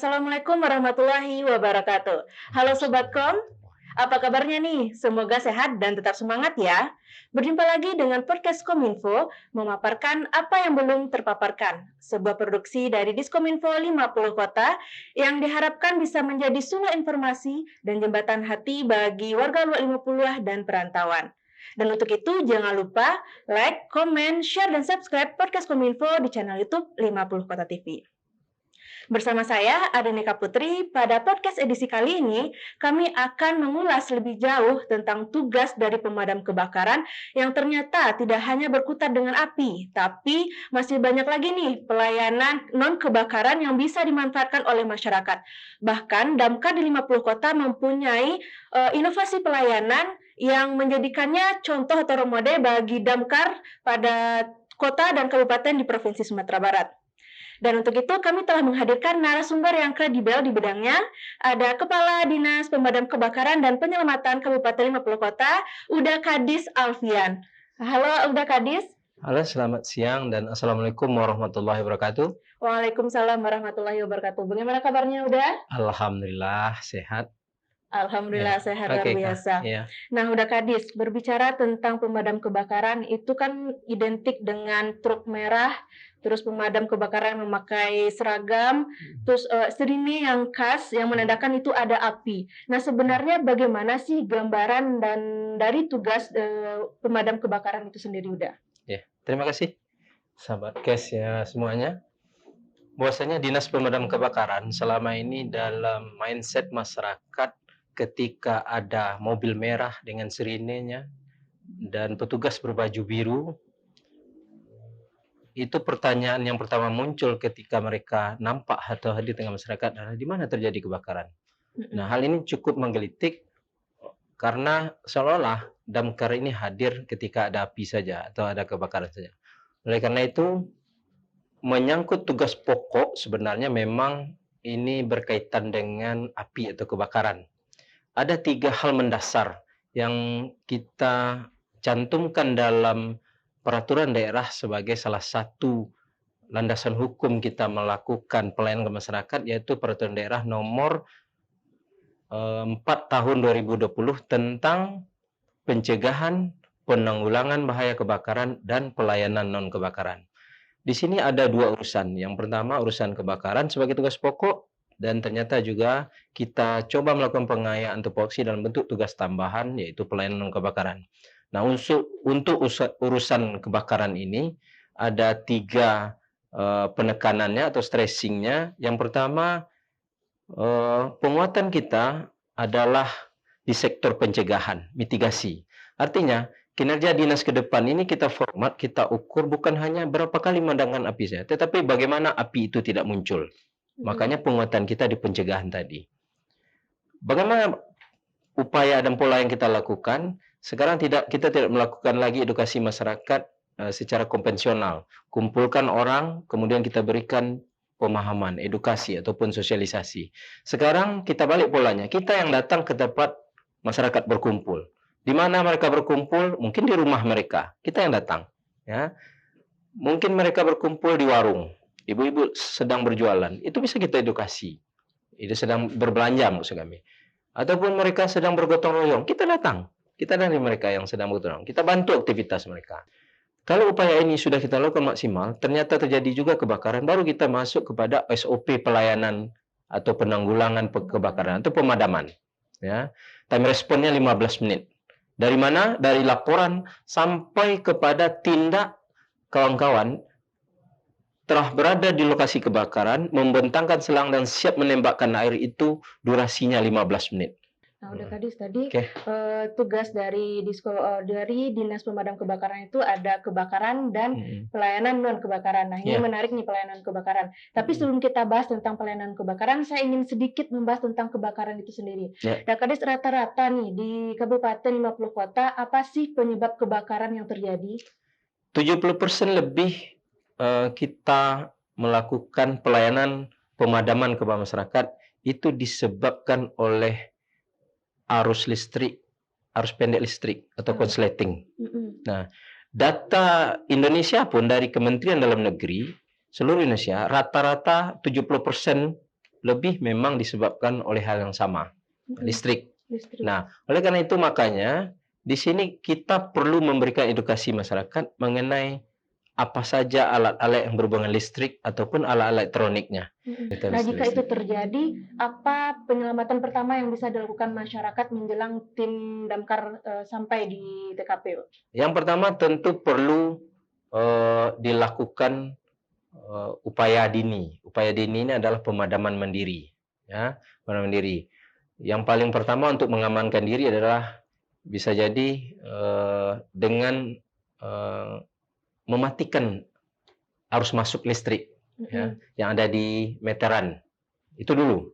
Assalamualaikum warahmatullahi wabarakatuh. Halo Sobat Kom, apa kabarnya nih? Semoga sehat dan tetap semangat ya. Berjumpa lagi dengan podcast Kominfo, memaparkan apa yang belum terpaparkan. Sebuah produksi dari Diskominfo 50 Kota yang diharapkan bisa menjadi sumber informasi dan jembatan hati bagi warga luar 50 dan perantauan. Dan untuk itu jangan lupa like, comment, share, dan subscribe podcast Kominfo di channel YouTube 50 Kota TV. Bersama saya, Adenika Putri, pada podcast edisi kali ini, kami akan mengulas lebih jauh tentang tugas dari pemadam kebakaran yang ternyata tidak hanya berkutat dengan api, tapi masih banyak lagi nih pelayanan non-kebakaran yang bisa dimanfaatkan oleh masyarakat. Bahkan, Damkar di 50 kota mempunyai inovasi pelayanan yang menjadikannya contoh atau role model bagi Damkar pada kota dan kabupaten di Provinsi Sumatera Barat. Dan untuk itu kami telah menghadirkan narasumber yang kredibel di bidangnya. Ada Kepala Dinas Pemadam Kebakaran dan Penyelamatan Kabupaten 50 Kota, Uda Kadis Alfian. Halo Uda Kadis. Halo, selamat siang dan Assalamualaikum warahmatullahi wabarakatuh. Waalaikumsalam warahmatullahi wabarakatuh. Bagaimana kabarnya Uda? Alhamdulillah sehat. Alhamdulillah sehat luar Kak. biasa. Ya. Nah, Uda Kadis, berbicara tentang pemadam kebakaran itu kan identik dengan truk merah, terus pemadam kebakaran memakai seragam, terus sirine yang khas yang menandakan itu ada api. Nah, sebenarnya bagaimana sih gambaran dan dari tugas pemadam kebakaran itu sendiri, Uda? Ya, terima kasih sahabat KES ya semuanya. Bahwasanya Dinas Pemadam Kebakaran selama ini dalam mindset masyarakat ketika ada mobil merah dengan sirinenya dan petugas berbaju biru, itu pertanyaan yang pertama muncul ketika mereka nampak atau hadir di tengah masyarakat adalah di mana terjadi kebakaran. Nah, hal ini cukup menggelitik karena seolah-olah damkar ini hadir ketika ada api saja atau ada kebakaran saja. Oleh karena itu, menyangkut tugas pokok sebenarnya memang ini berkaitan dengan api atau kebakaran. Ada 3 hal mendasar yang kita cantumkan dalam peraturan daerah sebagai salah satu landasan hukum kita melakukan pelayanan ke masyarakat, yaitu peraturan daerah nomor 4 tahun 2020 tentang pencegahan, penanggulangan bahaya kebakaran dan pelayanan non kebakaran. Di sini ada 2 urusan. Yang pertama urusan kebakaran sebagai tugas pokok, dan ternyata juga kita coba melakukan pengayaan tupoksi dalam bentuk tugas tambahan, yaitu pelayanan non kebakaran. Nah, untuk urusan kebakaran ini ada 3 penekanannya atau stressingnya. Yang pertama, penguatan kita adalah di sektor pencegahan, mitigasi. Artinya, kinerja dinas ke depan ini kita format, kita ukur bukan hanya berapa kali memadamkan api saja, tetapi bagaimana api itu tidak muncul. Makanya penguatan kita di pencegahan tadi. Bagaimana upaya dan pola yang kita lakukan? Sekarang kita tidak melakukan lagi edukasi masyarakat secara konvensional. Kumpulkan orang, kemudian kita berikan pemahaman, edukasi ataupun sosialisasi. Sekarang kita balik polanya. Kita yang datang ke tempat masyarakat berkumpul. Di mana mereka berkumpul? Mungkin di rumah mereka. Kita yang datang. Ya. Mungkin mereka berkumpul di warung. Ibu-ibu sedang berjualan. Itu bisa kita edukasi. Itu sedang berbelanja maksud kami. Ataupun mereka sedang bergotong royong. Kita datang. Kita dari mereka yang sedang bergotong royong. Kita bantu aktivitas mereka. Kalau upaya ini sudah kita lakukan maksimal, ternyata terjadi juga kebakaran, baru kita masuk kepada SOP pelayanan atau penanggulangan kebakaran atau pemadaman. Ya. Time responnya 15 menit. Dari mana? Dari laporan sampai kepada tindak kawan-kawan telah berada di lokasi kebakaran, membentangkan selang dan siap menembakkan air, itu durasinya 15 menit. Nah, Uda Kadis tadi tugas dari Dinas Pemadam Kebakaran itu ada kebakaran dan pelayanan non kebakaran. Nah, ini menarik nih pelayanan kebakaran. Tapi sebelum kita bahas tentang pelayanan kebakaran, saya ingin sedikit membahas tentang kebakaran itu sendiri. Uda Kadis, rata-rata nih di Kabupaten 50 Kota, apa sih penyebab kebakaran yang terjadi? 70% lebih kita melakukan pelayanan pemadaman kepada masyarakat itu disebabkan oleh arus listrik, arus pendek listrik atau konsleting. Nah, data Indonesia pun dari Kementerian Dalam Negeri seluruh Indonesia rata-rata 70% lebih memang disebabkan oleh hal yang sama, listrik. Listrik. Nah, oleh karena itu makanya di sini kita perlu memberikan edukasi masyarakat mengenai apa saja alat-alat yang berhubungan listrik ataupun alat-alat elektroniknya. Nah, jika itu terjadi, apa penyelamatan pertama yang bisa dilakukan masyarakat menjelang tim damkar sampai di TKP? Yang pertama tentu perlu dilakukan upaya dini. Upaya dini ini adalah pemadaman mandiri, ya, pemadaman mandiri. Yang paling pertama untuk mengamankan diri adalah bisa jadi dengan mematikan arus masuk listrik, ya, yang ada di meteran. Itu dulu.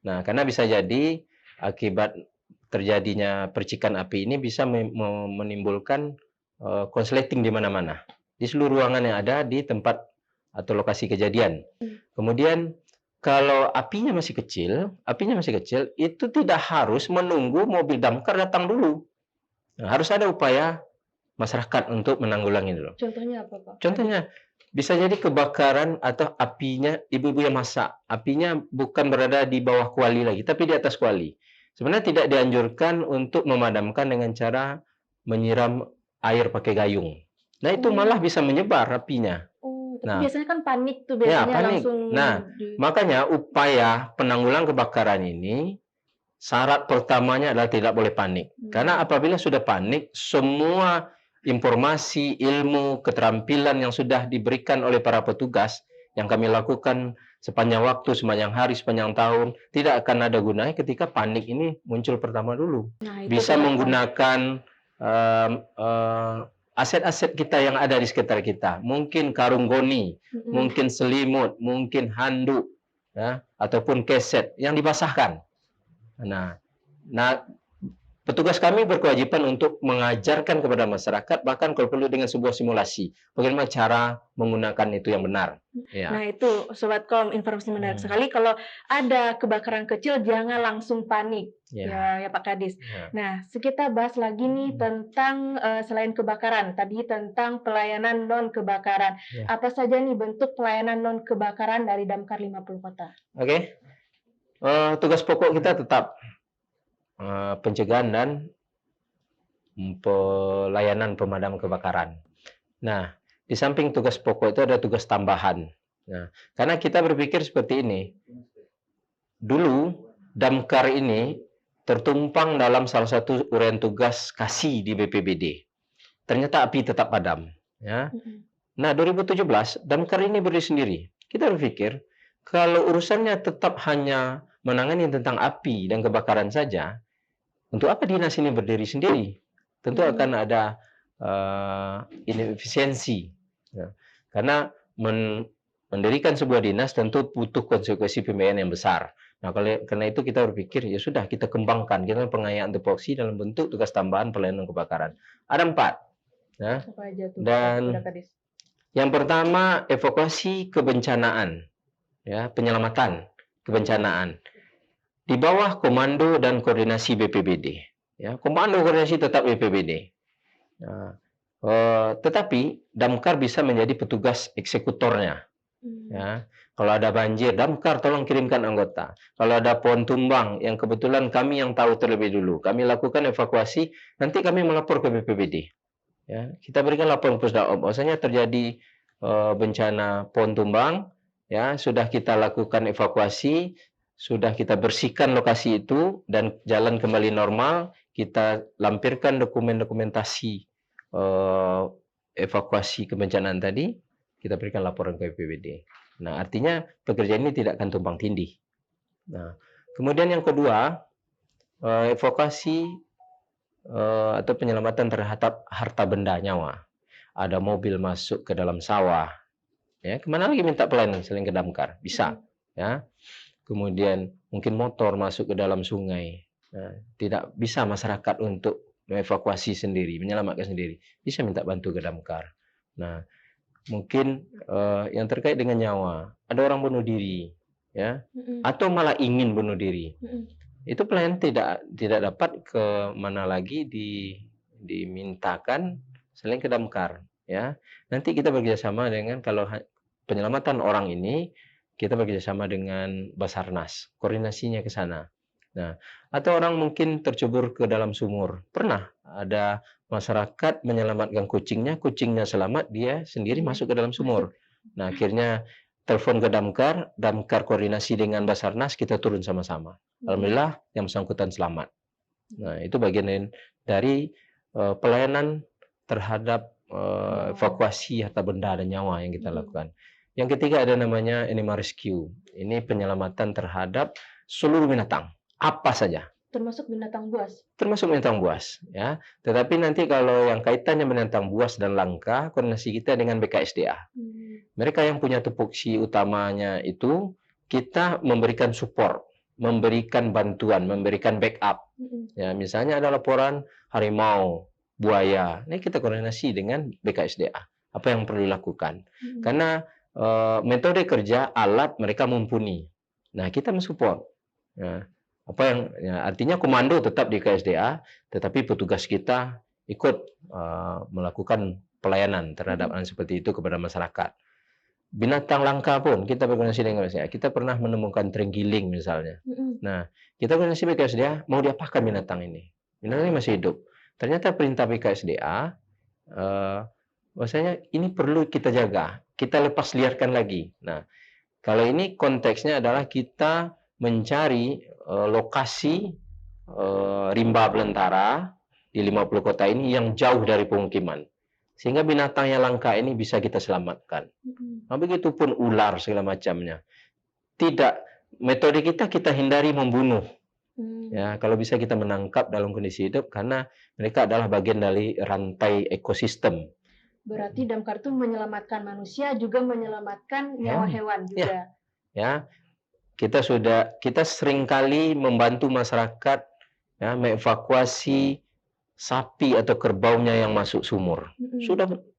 Nah, karena bisa jadi akibat terjadinya percikan api ini bisa menimbulkan konsleting di mana-mana, di seluruh ruangan yang ada di tempat atau lokasi kejadian. Kemudian kalau apinya masih kecil, itu tidak harus menunggu mobil damkar datang dulu. Nah, harus ada upaya masyarakat untuk menanggulangi dulu. Contohnya apa, Pak? Contohnya bisa jadi kebakaran atau apinya ibu-ibu yang masak. Apinya bukan berada di bawah kuali lagi, tapi di atas kuali. Sebenarnya tidak dianjurkan untuk memadamkan dengan cara menyiram air pakai gayung. Nah, itu malah bisa menyebar apinya. Tapi biasanya kan panik tuh, biasanya panik. langsung. Nah, makanya upaya penanggulangan kebakaran ini syarat pertamanya adalah tidak boleh panik. Karena apabila sudah panik, semua informasi, ilmu, keterampilan yang sudah diberikan oleh para petugas yang kami lakukan sepanjang waktu, sepanjang hari, sepanjang tahun, tidak akan ada gunanya ketika panik ini muncul pertama dulu. Bisa menggunakan aset-aset kita yang ada di sekitar kita. Mungkin karung goni, mungkin selimut, mungkin handuk, ya, ataupun keset yang dibasahkan. Nah, petugas kami berkewajiban untuk mengajarkan kepada masyarakat, bahkan kalau perlu dengan sebuah simulasi, bagaimana cara menggunakan itu yang benar. Ya. Nah, itu Sobat Kom, informasi menarik sekali. Kalau ada kebakaran kecil, jangan langsung panik. Ya Pak Kadis. Nah, kita bahas lagi nih tentang selain kebakaran, tadi tentang pelayanan non-kebakaran. Apa saja nih bentuk pelayanan non-kebakaran dari Damkar 50 Kota? Oke. Tugas pokok kita tetap pencegahan dan pelayanan pemadam kebakaran. Nah, di samping tugas pokok itu ada tugas tambahan. Nah, karena kita berpikir seperti ini. Dulu damkar ini tertumpang dalam salah satu uraian tugas kasih di BPBD. Ternyata api tetap padam. Ya. Nah, 2017 damkar ini berdiri sendiri. Kita berpikir kalau urusannya tetap hanya menangani tentang api dan kebakaran saja, untuk apa dinas ini berdiri sendiri? Tentu akan ada inefisiensi. Ya. Karena mendirikan sebuah dinas tentu butuh konsekuensi pembiayaan yang besar. Nah, karena itu kita berpikir, ya sudah kita kembangkan, kita pengayaan tupoksi dalam bentuk tugas tambahan pelayanan kebakaran. Ada 4. Ya. Dan yang pertama, evakuasi kebencanaan. Ya, penyelamatan kebencanaan. Di bawah komando dan koordinasi BPBD. Ya, komando koordinasi tetap BPBD. Nah, tetapi damkar bisa menjadi petugas eksekutornya. Ya, kalau ada banjir, damkar tolong kirimkan anggota. Kalau ada pohon tumbang, yang kebetulan kami yang tahu terlebih dulu, kami lakukan evakuasi. Nanti kami melapor ke BPBD. Ya, kita berikan laporan Pusdaop. Bahwasanya terjadi bencana pohon tumbang. Ya, sudah kita lakukan evakuasi. Sudah kita bersihkan lokasi itu dan jalan kembali normal, kita lampirkan dokumentasi evakuasi kebencanaan tadi, kita berikan laporan ke BPBD. Nah, artinya pekerjaan ini tidak akan tumpang tindih. Nah, kemudian yang kedua, evakuasi atau penyelamatan terhadap harta benda nyawa. Ada mobil masuk ke dalam sawah, ya, kemana lagi minta pelayanan selain ke damkar? Bisa, ya. Kemudian mungkin motor masuk ke dalam sungai. Nah, tidak bisa masyarakat untuk mengevakuasi sendiri, menyelamatkan sendiri. Bisa minta bantu ke damkar. Nah, mungkin yang terkait dengan nyawa, ada orang bunuh diri, ya, atau malah ingin bunuh diri. Itu pelayanan tidak dapat ke mana lagi dimintakan selain ke damkar, ya. Nanti kita bekerjasama dengan kalau penyelamatan orang ini kita bekerjasama dengan Basarnas, koordinasinya ke sana. Nah, atau orang mungkin tercebur ke dalam sumur. Pernah ada masyarakat menyelamatkan kucingnya, kucingnya selamat, dia sendiri masuk ke dalam sumur. Nah, akhirnya telepon ke Damkar, Damkar koordinasi dengan Basarnas, kita turun sama-sama. Alhamdulillah yang bersangkutan selamat. Nah, itu bagian dari pelayanan terhadap evakuasi harta benda dan nyawa yang kita lakukan. Yang ketiga ada namanya animal rescue. Ini penyelamatan terhadap seluruh binatang, apa saja. Termasuk binatang buas. Termasuk binatang buas, ya. Tetapi nanti kalau yang kaitannya binatang buas dan langka, koordinasi kita dengan BKSDA. Mereka yang punya tupoksi utamanya itu, kita memberikan support, memberikan bantuan, memberikan backup. Ya, misalnya ada laporan harimau, buaya, ini kita koordinasi dengan BKSDA. Apa yang perlu dilakukan? Karena metode kerja, alat mereka mumpuni. Nah, kita mensupport. Nah, apa yang artinya komando tetap di KSDA, tetapi petugas kita ikut melakukan pelayanan terhadap hal seperti itu kepada masyarakat. Binatang langka pun kita berkoordinasi dengan KSDA. Kita pernah menemukan terenggiling misalnya. Nah, kita koordinasi BKSDA, mau diapakan binatang ini? Binatang ini masih hidup. Ternyata perintah BKSDA, bahwasanya ini perlu kita jaga, kita lepas liarkan lagi. Nah, kalau ini konteksnya adalah kita mencari lokasi rimba belantara di 50 kota ini yang jauh dari pemukiman. Sehingga binatang yang langka ini bisa kita selamatkan. Nah, begitupun ular segala macamnya. Tidak, metode kita hindari membunuh. Ya, kalau bisa kita menangkap dalam kondisi hidup karena mereka adalah bagian dari rantai ekosistem. Berarti Damkar itu menyelamatkan manusia juga menyelamatkan nyawa hewan juga. Ya. Kita seringkali membantu masyarakat ya, mengevakuasi sapi atau kerbaunya yang masuk sumur.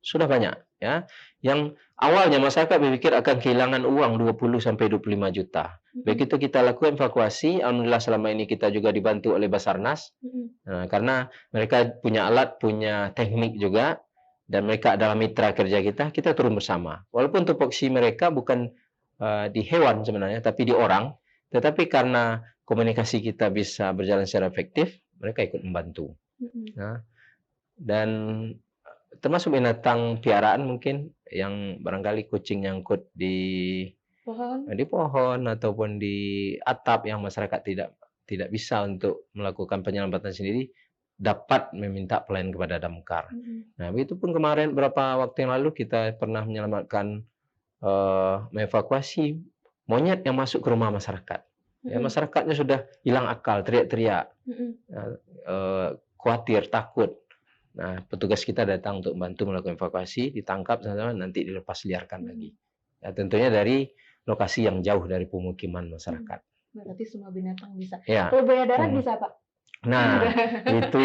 Sudah banyak ya. Yang awalnya masyarakat berpikir akan kehilangan uang 20 sampai 25 juta. Begitu kita lakukan evakuasi, alhamdulillah selama ini kita juga dibantu oleh Basarnas. Nah, karena mereka punya alat, punya teknik juga dan mereka adalah mitra kerja kita turun bersama. Walaupun tupoksi mereka bukan di hewan sebenarnya, tapi di orang. Tetapi karena komunikasi kita bisa berjalan secara efektif, mereka ikut membantu. Nah, dan termasuk binatang piaraan mungkin yang barangkali kucing nyangkut di pohon ataupun di atap yang masyarakat tidak bisa untuk melakukan penyelamatan sendiri, dapat meminta pelayanan kepada Damkar. Nah, begitupun kemarin beberapa waktu yang lalu kita pernah menyelamatkan mengevakuasi monyet yang masuk ke rumah masyarakat. Ya, masyarakatnya sudah hilang akal, teriak-teriak, khawatir, takut. Nah, petugas kita datang untuk membantu melakukan evakuasi, ditangkap, nanti dilepas liarkan lagi. Ya, tentunya dari lokasi yang jauh dari pemukiman masyarakat. Berarti semua binatang bisa. Ya. Kalau buaya darat bisa, Pak? Nah, itu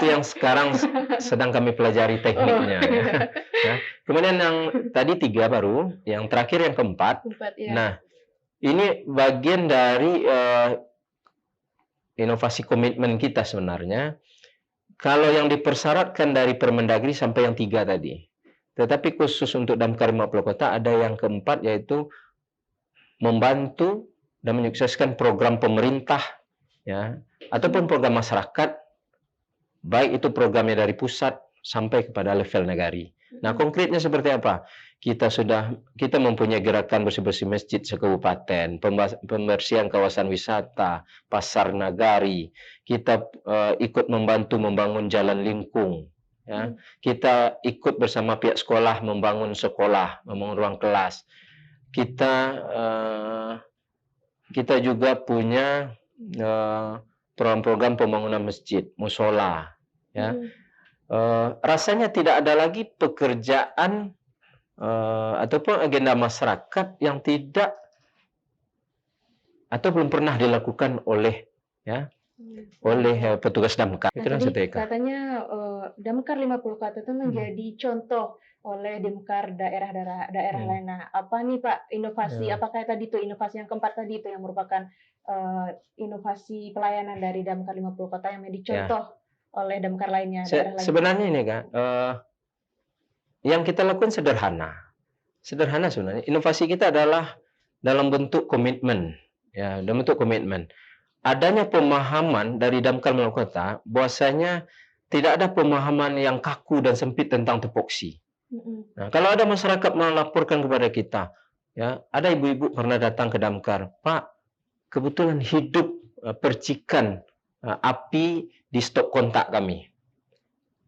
yang sekarang sedang kami pelajari tekniknya. Ya. Nah, kemudian yang tadi 3 baru, yang terakhir yang keempat. Ya. Nah, ini bagian dari inovasi komitmen kita sebenarnya. Kalau yang dipersyaratkan dari Permendagri sampai yang 3 tadi. Tetapi khusus untuk Damkar 50 Kota ada yang keempat, yaitu membantu dan menyukseskan program pemerintah ya, ataupun program masyarakat, baik itu programnya dari pusat sampai kepada level negari. Nah, konkretnya seperti apa? Kita mempunyai gerakan bersih-bersih masjid sekabupaten, pembersihan kawasan wisata, pasar nagari. Kita ikut membantu membangun jalan lingkung. Ya. Kita ikut bersama pihak sekolah membangun sekolah, membangun ruang kelas. Kita juga punya program-program pembangunan masjid, musola, ya. Rasanya tidak ada lagi pekerjaan ataupun agenda masyarakat yang tidak atau belum pernah dilakukan oleh petugas Damkar. Tadi katanya Damkar 50 Kota itu menjadi contoh oleh Damkar daerah lain. Nah, apa nih Pak inovasi? Apakah tadi itu inovasi yang keempat tadi itu yang merupakan inovasi pelayanan dari Damkar 50 Kota yang menjadi contoh oleh Damkar lainnya? Sebenarnya ini Kak, yang kita lakukan sederhana. Sederhana sebenarnya. Inovasi kita adalah dalam bentuk komitmen, ya, dalam bentuk komitmen. Adanya pemahaman dari Damkar Malang Kota, bahwasanya tidak ada pemahaman yang kaku dan sempit tentang tupoksi. Nah, kalau ada masyarakat melaporkan kepada kita, ya, ada ibu-ibu pernah datang ke Damkar, Pak, kebetulan hidup percikan api di stop kontak kami.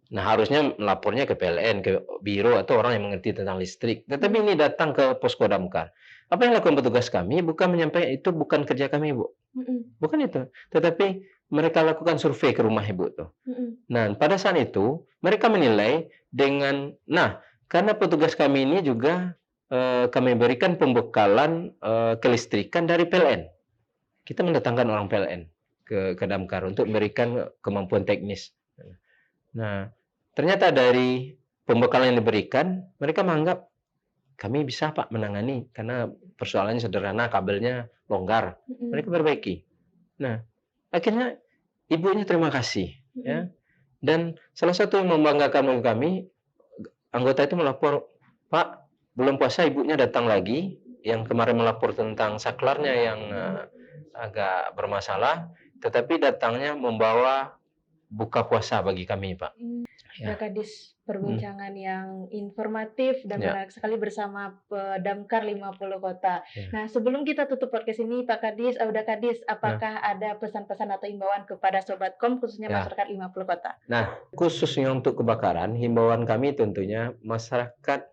Nah, harusnya melapornya ke PLN, ke biro atau orang yang mengerti tentang listrik. Tetapi ini datang ke posko Damkar. Apa yang dilakukan petugas kami bukan menyampaikan, itu bukan kerja kami, Bu. Bukan itu. Tetapi mereka lakukan survei ke rumah Ibu tuh. Nah, pada saat itu mereka menilai karena petugas kami ini juga kami berikan pembekalan kelistrikan dari PLN. Kita mendatangkan orang PLN ke Damkar untuk memberikan kemampuan teknis. Nah, ternyata dari pembekalan yang diberikan, mereka menganggap kami bisa Pak menangani karena persoalannya sederhana, kabelnya longgar. Mereka perbaiki. Nah, akhirnya ibunya terima kasih, ya. Dan salah satu yang membanggakan bagi kami, anggota itu melapor, Pak, belum puasa ibunya datang lagi, yang kemarin melapor tentang saklarnya yang agak bermasalah, tetapi datangnya membawa buka puasa bagi kami, Pak. Ya. Kadis, perbincangan yang informatif dan menarik sekali bersama Damkar 50 Kota. Nah, sebelum kita tutup podcast ini, Pak Kadis, Kadis, apakah ada pesan-pesan atau himbauan kepada Sobatkom, khususnya masyarakat 50 Kota? Nah, khususnya untuk kebakaran, himbauan kami tentunya masyarakat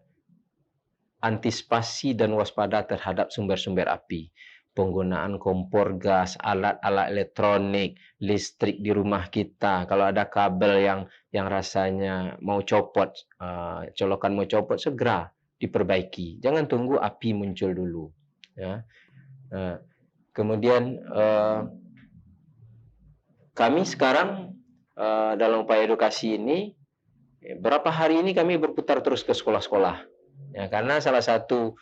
antisipasi dan waspada terhadap sumber-sumber api. Penggunaan kompor gas, alat-alat elektronik, listrik di rumah kita. Kalau ada kabel yang rasanya mau copot, colokan mau copot, segera diperbaiki. Jangan tunggu api muncul dulu. Ya. Kemudian kami sekarang dalam upaya edukasi ini, berapa hari ini kami berputar terus ke sekolah-sekolah. Ya, karena salah satu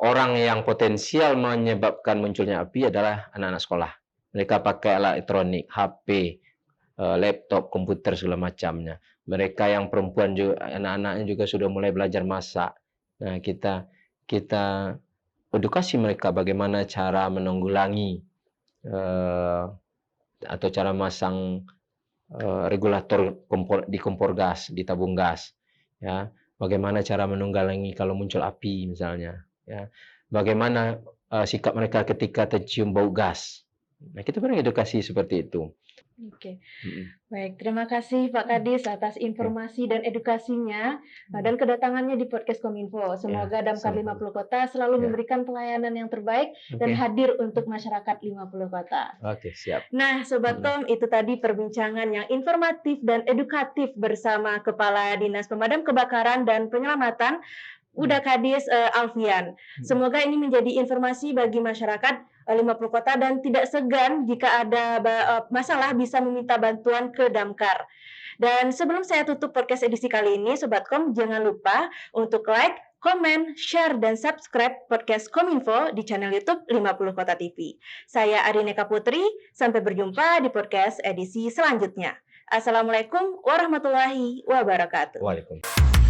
orang yang potensial menyebabkan munculnya api adalah anak-anak sekolah. Mereka pakai alat elektronik, HP, laptop, komputer, segala macamnya. Mereka yang perempuan juga, anak-anaknya juga sudah mulai belajar masak. Nah, kita edukasi mereka bagaimana cara menanggulangi atau cara masang regulator di kompor gas, di tabung gas. Ya, bagaimana cara menanggulangi kalau muncul api misalnya. Ya, bagaimana sikap mereka ketika tercium bau gas. Nah, kita beri edukasi seperti itu. Oke, baik. Terima kasih Pak Kadis atas informasi dan edukasinya dan kedatangannya di podcast Kominfo. Semoga Damkar 50 Kota selalu memberikan pelayanan yang terbaik dan hadir untuk masyarakat 50 Kota. Oke, siap. Nah, Sobatkom, itu tadi perbincangan yang informatif dan edukatif bersama Kepala Dinas Pemadam Kebakaran dan Penyelamatan Uda Kadis Alfian. Semoga ini menjadi informasi bagi masyarakat 50 Kota dan tidak segan jika ada masalah bisa meminta bantuan ke Damkar. Dan sebelum saya tutup podcast edisi kali ini, Sobatkom, jangan lupa untuk like, komen, share, dan subscribe podcast Kominfo di channel YouTube 50 Kota TV. Saya Arineka Putri, sampai berjumpa di podcast edisi selanjutnya. Assalamualaikum warahmatullahi wabarakatuh. Waalaikumsalam.